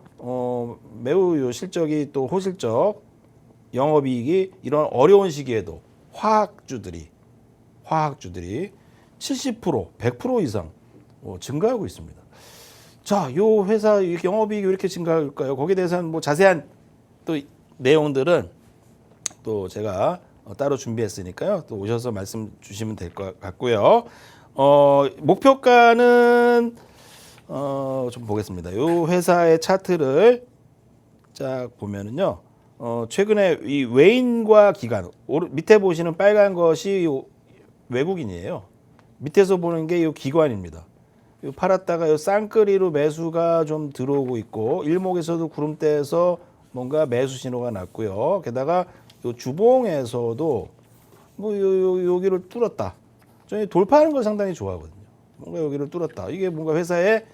매우 요 실적이 또 호실적 영업이익이 이런 어려운 시기에도 화학주들이 70%, 100% 이상 증가하고 있습니다. 자, 요 회사 영업이익이 왜 이렇게 증가할까요? 거기에 대해서는 뭐 자세한 또 내용들은 또 제가 따로 준비했으니까요. 또 오셔서 말씀 주시면 될 것 같고요. 목표가는 좀 보겠습니다. 요 회사의 차트를 쫙 보면은요. 최근에 이 외인과 기관 밑에 보시는 빨간 것이 요 외국인이에요. 밑에서 보는 게 이 기관입니다. 요 팔았다가 요 쌍끌이로 매수가 좀 들어오고 있고 일목에서도 구름대에서 뭔가 매수 신호가 났고요. 게다가 요 주봉에서도 뭐 여기를 뚫었다. 저희 돌파하는 걸 상당히 좋아하거든요. 뭔가 여기를 뚫었다. 이게 뭔가 회사에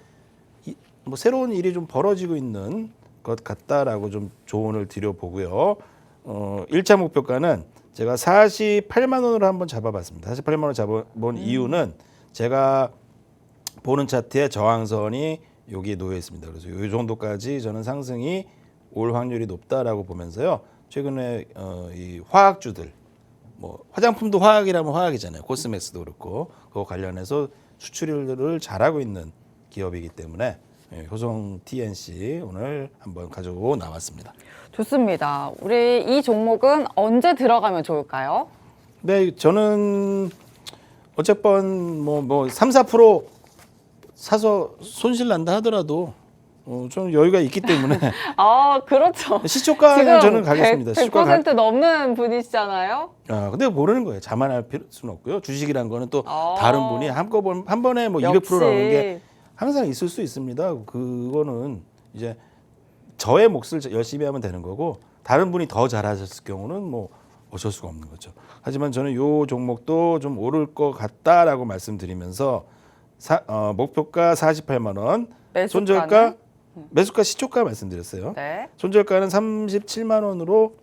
뭐 새로운 일이 좀 벌어지고 있는 것 같다라고 좀 조언을 드려보고요. 1차 목표가는 제가 48만 원으로 한번 잡아봤습니다. 48만 원 잡아본 이유는 제가 보는 차트에 저항선이 여기에 놓여 있습니다. 그래서 이 정도까지 저는 상승이 올 확률이 높다라고 보면서요. 최근에 이 화학주들, 뭐 화장품도 화학이라면 화학이잖아요. 코스맥스도 그렇고 그거 관련해서 수출을 잘하고 있는 기업이기 때문에 효성 TNC 오늘 한번 가지고 나왔습니다. 좋습니다. 우리 이 종목은 언제 들어가면 좋을까요? 네, 저는 어쨌건 뭐 3, 4% 사서 손실 난다 하더라도 좀 여유가 있기 때문에 아, 그렇죠. 시초가는 저는 가겠습니다. 100% 넘는 분이시잖아요. 근데 모르는 거예요. 자만할 수는 없고요. 주식이란 거는 또 아. 다른 분이 한꺼번에 한 번에 뭐 200% 나오는 게 항상 있을 수 있습니다. 그거는 이제 저의 몫을 열심히 하면 되는 거고 다른 분이 더 잘하셨을 경우는 뭐 어쩔 수가 없는 거죠. 하지만 저는 요 종목도 좀 오를 것 같다라고 말씀드리면서 목표가 48만 원, 매수가는? 손절가 매수가 시초가 말씀드렸어요. 네. 손절가는 37만 원으로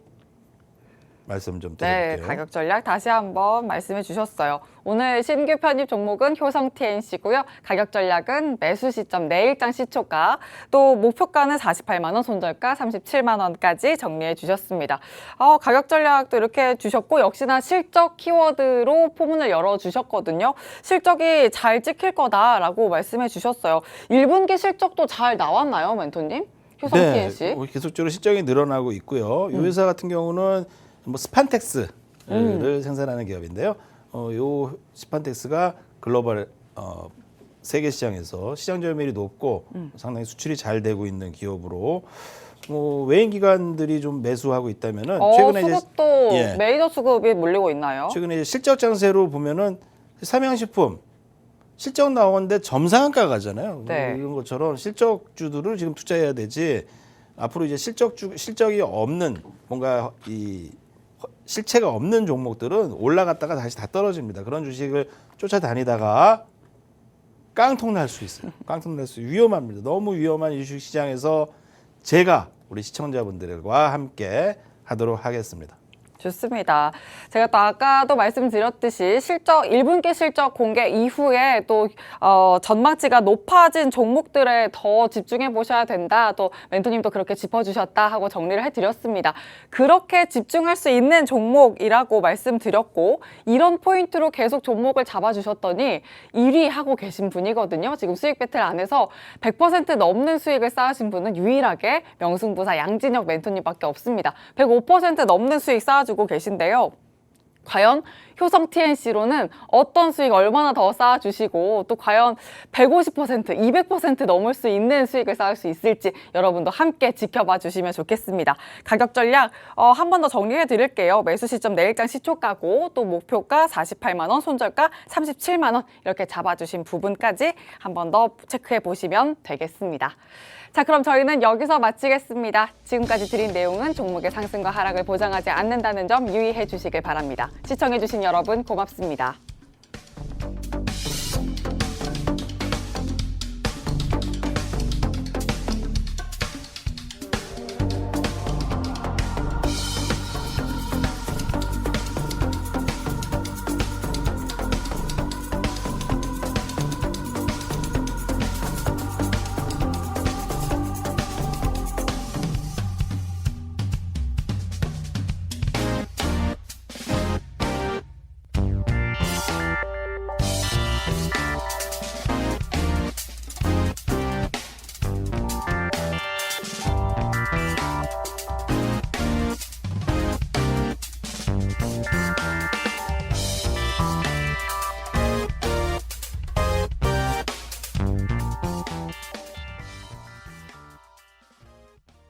말씀 좀 네, 드릴게요. 가격 전략 다시 한번 말씀해 주셨어요. 오늘 신규 편입 종목은 효성 TNC고요. 가격 전략은 매수 시점 내일장 시초가, 또 목표가는 48만 원, 손절가 37만 원까지 정리해 주셨습니다. 가격 전략도 이렇게 주셨고 역시나 실적 키워드로 포문을 열어 주셨거든요. 실적이 잘 찍힐 거다라고 말씀해 주셨어요. 1분기 실적도 잘 나왔나요, 멘토님? 효성 TNC? 계속적으로 실적이 늘어나고 있고요. 이 회사 같은 경우는 뭐 스판텍스를 생산하는 기업인데요. 요 스판텍스가 글로벌 세계 시장에서 시장 점유율이 높고 상당히 수출이 잘 되고 있는 기업으로 외인 기관들이 좀 매수하고 있다면은 최근에 수급도 메이저 수급이 몰리고 있나요? 최근에 이제 실적 장세로 보면은 삼양식품 실적 나오는데 점상한가 가잖아요. 네. 이런 것처럼 실적주들을 지금 투자해야 되지. 앞으로 이제 실적이 없는 뭔가 이 실체가 없는 종목들은 올라갔다가 다시 다 떨어집니다. 그런 주식을 쫓아다니다가 깡통 날 수 있어요. 깡통 날 수 위험합니다. 너무 위험한 이 주식 시장에서 제가 우리 시청자분들과 함께 하도록 하겠습니다. 좋습니다. 제가 또 아까도 말씀드렸듯이 실적 1분기 실적 공개 이후에 또 전망치가 높아진 종목들에 더 집중해 보셔야 된다. 또 멘토님도 그렇게 짚어주셨다 하고 정리를 해드렸습니다. 그렇게 집중할 수 있는 종목이라고 말씀드렸고 이런 포인트로 계속 종목을 잡아주셨더니 1위 하고 계신 분이거든요. 지금 수익 배틀 안에서 100% 넘는 수익을 쌓으신 분은 유일하게 명승부사 양진혁 멘토님밖에 없습니다. 105% 넘는 수익 쌓아주고 계신데요. 과연 효성 TNC로는 어떤 수익 얼마나 더 쌓아주시고 또 과연 150%, 200% 넘을 수 있는 수익을 쌓을 수 있을지 여러분도 함께 지켜봐 주시면 좋겠습니다. 가격 전략 한 번 더 정리해 드릴게요. 매수 시점 내일장 시초가고 또 목표가 48만 원, 손절가 37만 원 이렇게 잡아주신 부분까지 한 번 더 체크해 보시면 되겠습니다. 자, 그럼 저희는 여기서 마치겠습니다. 지금까지 드린 내용은 종목의 상승과 하락을 보장하지 않는다는 점 유의해 주시길 바랍니다. 시청해 주신 여러분 고맙습니다.